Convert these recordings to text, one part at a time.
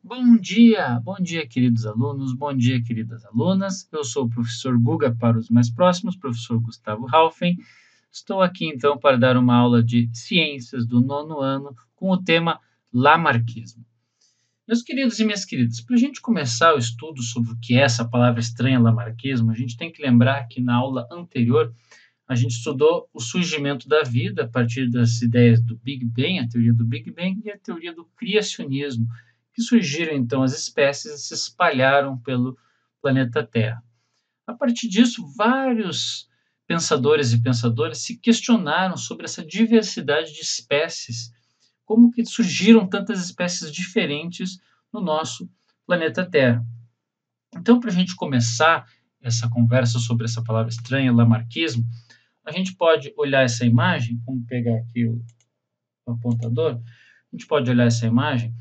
Bom dia, queridos alunos, bom dia, queridas alunas. Eu sou o professor Guga para os mais próximos, professor Gustavo Halfen. Estou aqui então para dar uma aula de ciências do nono ano com o tema Lamarckismo. Meus queridos e minhas queridas, para a gente começar o estudo sobre o que é essa palavra estranha Lamarckismo, a gente tem que lembrar que na aula anterior a gente estudou o surgimento da vida a partir das ideias do Big Bang, a teoria do Big Bang e a teoria do criacionismo, que surgiram então as espécies e se espalharam pelo planeta Terra. A partir disso, vários pensadores e pensadoras se questionaram sobre essa diversidade de espécies, como que surgiram tantas espécies diferentes no nosso planeta Terra. Então, para a gente começar essa conversa sobre essa palavra estranha, lamarquismo, a gente pode olhar essa imagem, vamos pegar aqui o apontador, a gente pode olhar essa imagem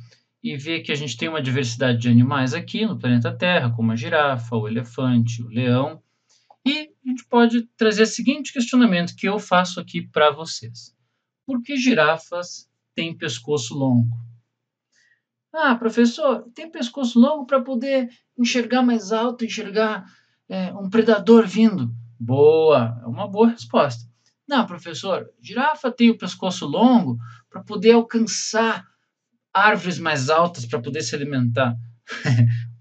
e ver que a gente tem uma diversidade de animais aqui no planeta Terra, como a girafa, o elefante, o leão, e a gente pode trazer o seguinte questionamento que eu faço aqui para vocês. Por que girafas têm pescoço longo? Ah, professor, tem pescoço longo para poder enxergar mais alto, enxergar um predador vindo. Boa, é uma boa resposta. Não, professor, girafa tem o pescoço longo para poder alcançar árvores mais altas para poder se alimentar.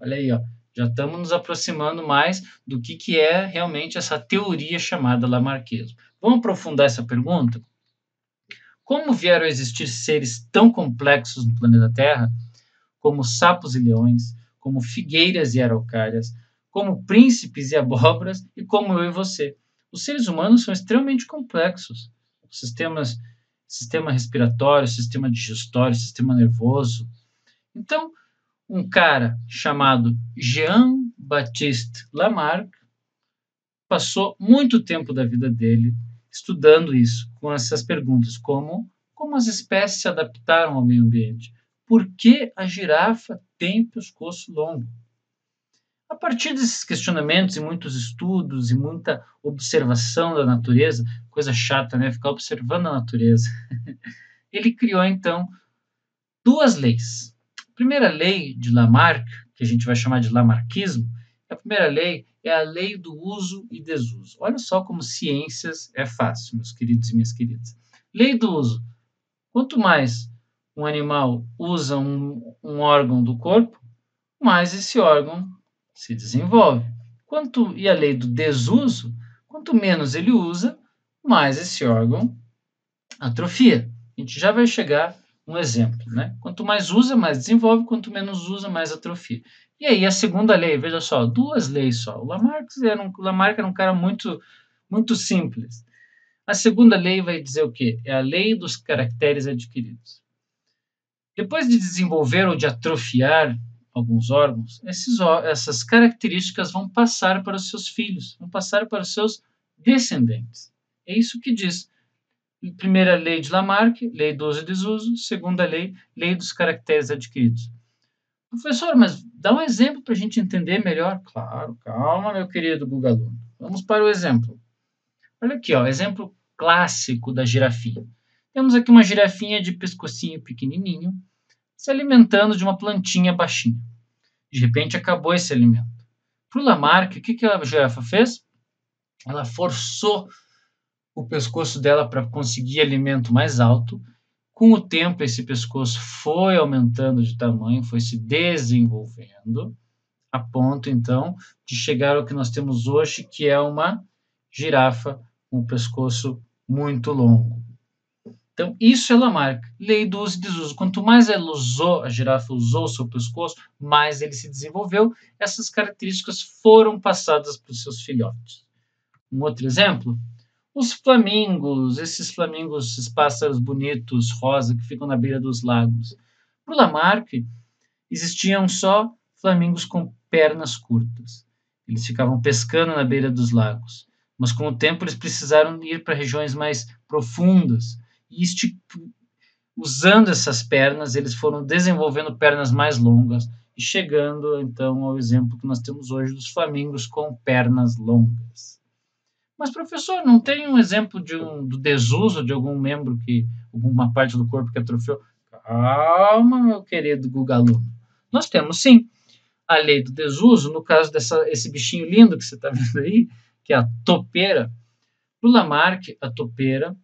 Olha aí, ó, já estamos nos aproximando mais do que é realmente essa teoria chamada Lamarckismo. Vamos aprofundar essa pergunta? Como vieram a existir seres tão complexos no planeta Terra, como sapos e leões, como figueiras e araucárias, como príncipes e abóboras e como eu e você? Os seres humanos são extremamente complexos. Sistema respiratório, sistema digestório, sistema nervoso. Então, um cara chamado Jean-Baptiste Lamarck passou muito tempo da vida dele estudando isso, com essas perguntas, como as espécies se adaptaram ao meio ambiente. Por que a girafa tem pescoço longo? A partir desses questionamentos e muitos estudos e muita observação da natureza, coisa chata, né? Ficar observando a natureza. Ele criou, então, duas leis. A primeira lei de Lamarck, que a gente vai chamar de Lamarckismo, a primeira lei é a lei do uso e desuso. Olha só como ciências é fácil, meus queridos e minhas queridas. Lei do uso. Quanto mais um animal usa um órgão do corpo, mais esse órgão se desenvolve. E a lei do desuso, quanto menos ele usa, mais esse órgão atrofia. A gente já vai chegar um exemplo, né? Quanto mais usa, mais desenvolve, quanto menos usa, mais atrofia. E aí a segunda lei, veja só, duas leis só. O Lamarck era um cara muito simples. A segunda lei vai dizer o quê? É a lei dos caracteres adquiridos. Depois de desenvolver ou de atrofiar alguns órgãos, essas características vão passar para os seus filhos, vão passar para os seus descendentes. É isso que diz. Primeira lei de Lamarck, lei do uso e desuso. Segunda lei, lei dos caracteres adquiridos. Professor, mas dá um exemplo para a gente entender melhor. Claro, calma, meu querido Guga aluno. Vamos para o exemplo. Olha aqui, ó, exemplo clássico da girafinha. Temos aqui uma girafinha de pescocinho pequenininho, se alimentando de uma plantinha baixinha. De repente acabou esse alimento. Para o Lamarck, o que a girafa fez? Ela forçou o pescoço dela para conseguir alimento mais alto. Com o tempo, esse pescoço foi aumentando de tamanho, foi se desenvolvendo, a ponto, então, de chegar ao que nós temos hoje, que é uma girafa com o pescoço muito longo. Então, isso é Lamarck, lei do uso e desuso. Quanto mais a girafa usou o seu pescoço, mais ele se desenvolveu. Essas características foram passadas para os seus filhotes. Um outro exemplo? Os flamingos, esses pássaros bonitos, rosa, que ficam na beira dos lagos. Para o Lamarck, existiam só flamingos com pernas curtas. Eles ficavam pescando na beira dos lagos. Mas com o tempo eles precisaram ir para regiões mais profundas. E usando essas pernas, eles foram desenvolvendo pernas mais longas e chegando, então, ao exemplo que nós temos hoje dos flamingos com pernas longas. Mas, professor, não tem um exemplo do desuso de algum alguma parte do corpo que atrofiou? Calma, meu querido Guga aluno. Nós temos sim a lei do desuso, no caso esse bichinho lindo que você está vendo aí, que é a topeira. Para o Lamarck, a topeira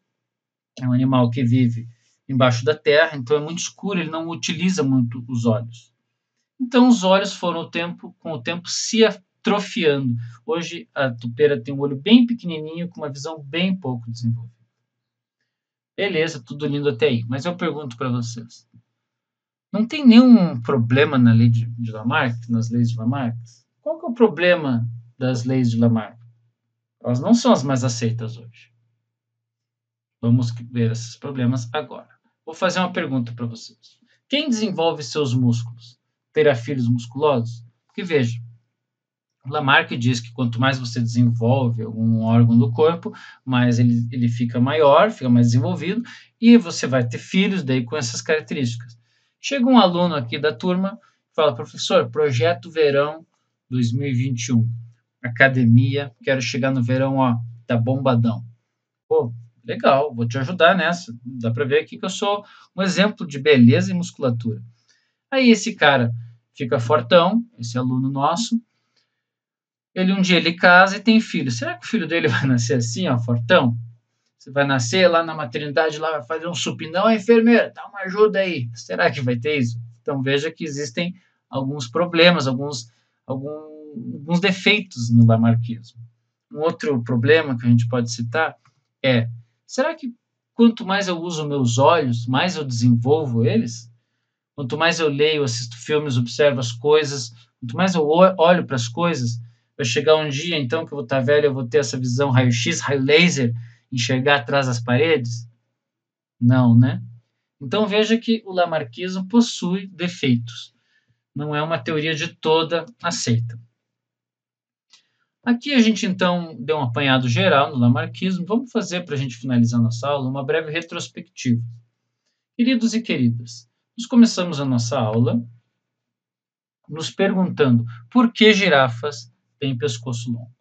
é um animal que vive embaixo da terra, então é muito escuro, ele não utiliza muito os olhos. Então os olhos foram com o tempo se atrofiando. Hoje a topeira tem um olho bem pequenininho, com uma visão bem pouco desenvolvida. Beleza, tudo lindo até aí. Mas eu pergunto para vocês, não tem nenhum problema na lei de Lamarck, nas leis de Lamarck? Qual que é o problema das leis de Lamarck? Elas não são as mais aceitas hoje. Vamos ver esses problemas agora. Vou fazer uma pergunta para vocês. Quem desenvolve seus músculos terá filhos musculosos? Porque veja, Lamarck diz que quanto mais você desenvolve algum órgão do corpo, mais ele fica maior, fica mais desenvolvido, e você vai ter filhos daí com essas características. Chega um aluno aqui da turma e fala, professor, projeto verão 2021, academia, quero chegar no verão, ó, tá bombadão. Pô, legal, vou te ajudar nessa. Dá para ver aqui que eu sou um exemplo de beleza e musculatura. Aí esse cara fica fortão, esse aluno nosso, um dia ele casa e tem filho. Será que o filho dele vai nascer assim, ó, fortão? Você vai nascer lá na maternidade, lá vai fazer um supinão, a enfermeira, dá uma ajuda aí. Será que vai ter isso? Então veja que existem alguns problemas, alguns defeitos no lamarquismo. Um outro problema que a gente pode citar é, será que quanto mais eu uso meus olhos, mais eu desenvolvo eles? Quanto mais eu leio, assisto filmes, observo as coisas, quanto mais eu olho para as coisas, vai chegar um dia, então, que eu vou estar velho, eu vou ter essa visão raio-x, raio laser, enxergar atrás das paredes? Não, né? Então veja que o lamarquismo possui defeitos. Não é uma teoria de toda aceita. Aqui a gente então deu um apanhado geral no lamarquismo. Vamos fazer, para a gente finalizar nossa aula, uma breve retrospectiva. Queridos e queridas, nós começamos a nossa aula nos perguntando por que girafas têm pescoço longo.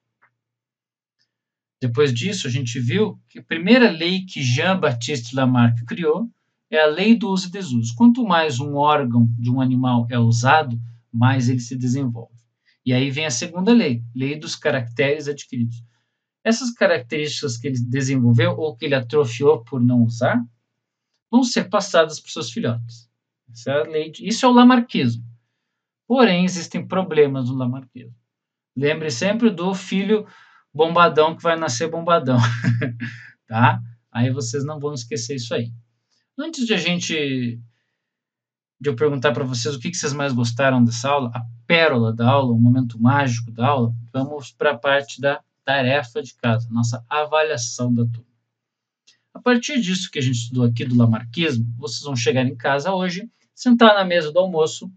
Depois disso, a gente viu que a primeira lei que Jean-Baptiste Lamarck criou é a lei do uso e desuso. Quanto mais um órgão de um animal é usado, mais ele se desenvolve. E aí vem a segunda lei, lei dos caracteres adquiridos. Essas características que ele desenvolveu ou que ele atrofiou por não usar, vão ser passadas para os seus filhotes. Isso é o lamarquismo. Porém, existem problemas no lamarquismo. Lembre sempre do filho bombadão que vai nascer bombadão, tá? Aí vocês não vão esquecer isso aí. Antes de eu perguntar para vocês o que vocês mais gostaram dessa aula, a pérola da aula, o momento mágico da aula, vamos para a parte da tarefa de casa, nossa avaliação da turma. A partir disso que a gente estudou aqui do lamarquismo, vocês vão chegar em casa hoje, sentar na mesa do almoço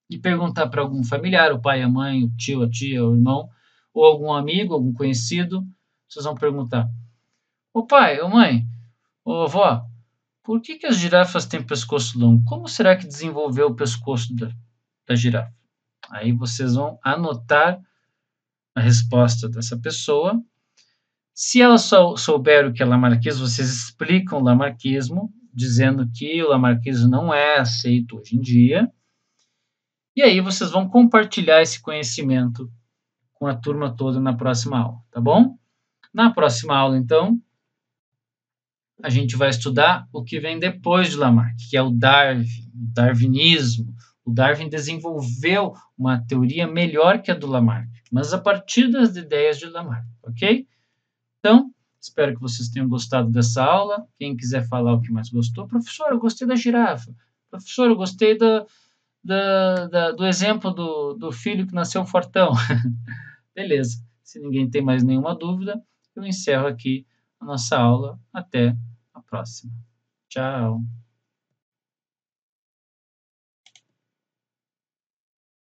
e perguntar para algum familiar, o pai, a mãe, o tio, a tia, o irmão, ou algum amigo, algum conhecido, vocês vão perguntar: ô pai, ô mãe, ô vó, por que as girafas têm pescoço longo? Como será que desenvolveu o pescoço da girafa? Aí vocês vão anotar a resposta dessa pessoa. Se ela souber o que é lamarquismo, vocês explicam o lamarquismo, dizendo que o lamarquismo não é aceito hoje em dia. E aí vocês vão compartilhar esse conhecimento com a turma toda na próxima aula, tá bom? Na próxima aula, então, a gente vai estudar o que vem depois de Lamarck, que é o darwinismo. O Darwin desenvolveu uma teoria melhor que a do Lamarck, mas a partir das ideias de Lamarck, ok? Então, espero que vocês tenham gostado dessa aula. Quem quiser falar o que mais gostou, professor, eu gostei da girafa. Professor, eu gostei do exemplo do filho que nasceu fortão. Beleza. Se ninguém tem mais nenhuma dúvida, eu encerro aqui a nossa aula. Até a próxima. Tchau.